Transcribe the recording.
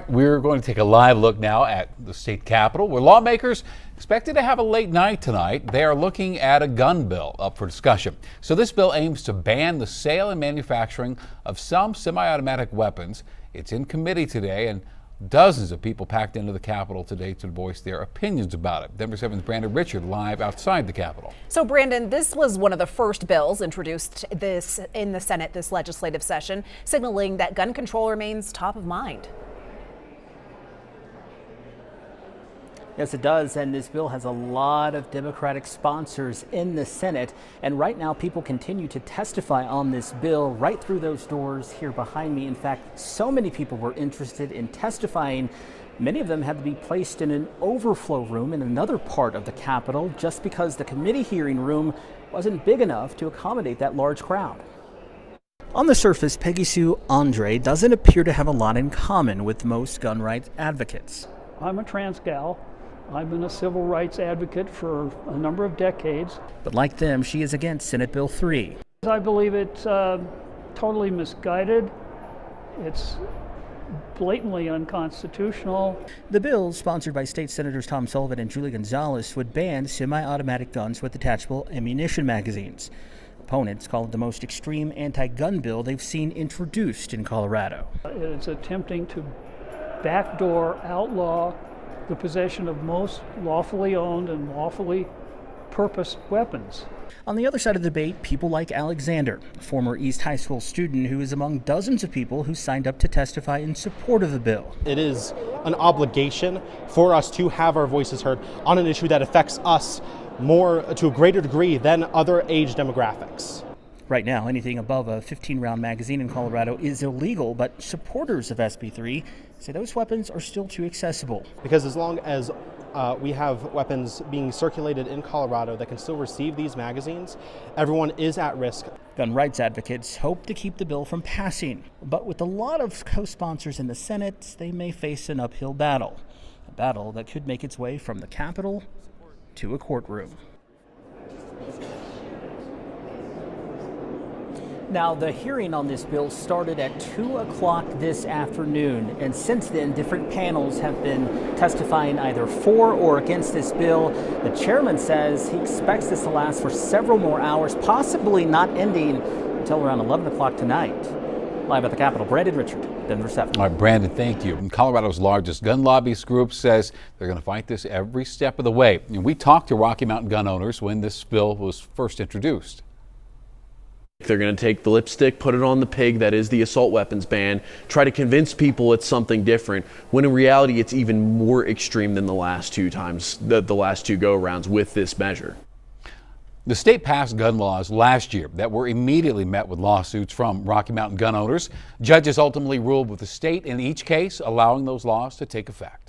right, we're going to take a live look now at the state capitol, where lawmakers expected to have a late night tonight. They are looking at a gun bill up for discussion. So this bill aims to ban the sale and manufacturing of some semi-automatic weapons. It's in committee today, and dozens of people packed into the Capitol today to voice their opinions about it. Denver 7's Brandon Richard live outside the Capitol. So Brandon, this was one of the first bills introduced in the Senate this legislative session, signaling that gun control remains top of mind. Yes, it does, and this bill has a lot of Democratic sponsors in the Senate, and right now people continue to testify on this bill right through those doors here behind me. In fact, so many people were interested in testifying. Many of them had to be placed in an overflow room in another part of the Capitol just because the committee hearing room wasn't big enough to accommodate that large crowd. On the surface, Peggy Sue Andre doesn't appear to have a lot in common with most gun rights advocates. I'm a trans gal. I've been a civil rights advocate for a number of decades. But like them, she is against Senate Bill 3. I believe it's totally misguided. It's blatantly unconstitutional. The bill, sponsored by State Senators Tom Sullivan and Julie Gonzalez, would ban semi-automatic guns with detachable ammunition magazines. Opponents call it the most extreme anti-gun bill they've seen introduced in Colorado. It's attempting to backdoor outlaw the possession of most lawfully owned and lawfully purposed weapons. On the other side of the debate, people like Alexander, a former East High School student who is among dozens of people who signed up to testify in support of the bill. It is an obligation for us to have our voices heard on an issue that affects us more to a greater degree than other age demographics. Right now, anything above a 15-round magazine in Colorado is illegal, but supporters of SB 3 say those weapons are still too accessible. Because as long as we have weapons being circulated in Colorado that can still receive these magazines, everyone is at risk. Gun rights advocates hope to keep the bill from passing, but with a lot of co-sponsors in the Senate, they may face an uphill battle, a battle that could make its way from the Capitol to a courtroom. Now, the hearing on this bill started at 2 o'clock this afternoon, and since then, different panels have been testifying either for or against this bill. The chairman says he expects this to last for several more hours, possibly not ending until around 11 o'clock tonight. Live at the Capitol, Brandon Richard, Denver 7. All right, Brandon, thank you. And Colorado's largest gun lobbyist group says they're going to fight this every step of the way. And we talked to Rocky Mountain gun owners when this bill was first introduced. They're going to take the lipstick, put it on the pig that is the assault weapons ban, try to convince people it's something different, when in reality it's even more extreme than the last two times, the last two go-arounds with this measure. The state passed gun laws last year that were immediately met with lawsuits from Rocky Mountain gun owners. Judges ultimately ruled with the state in each case, allowing those laws to take effect.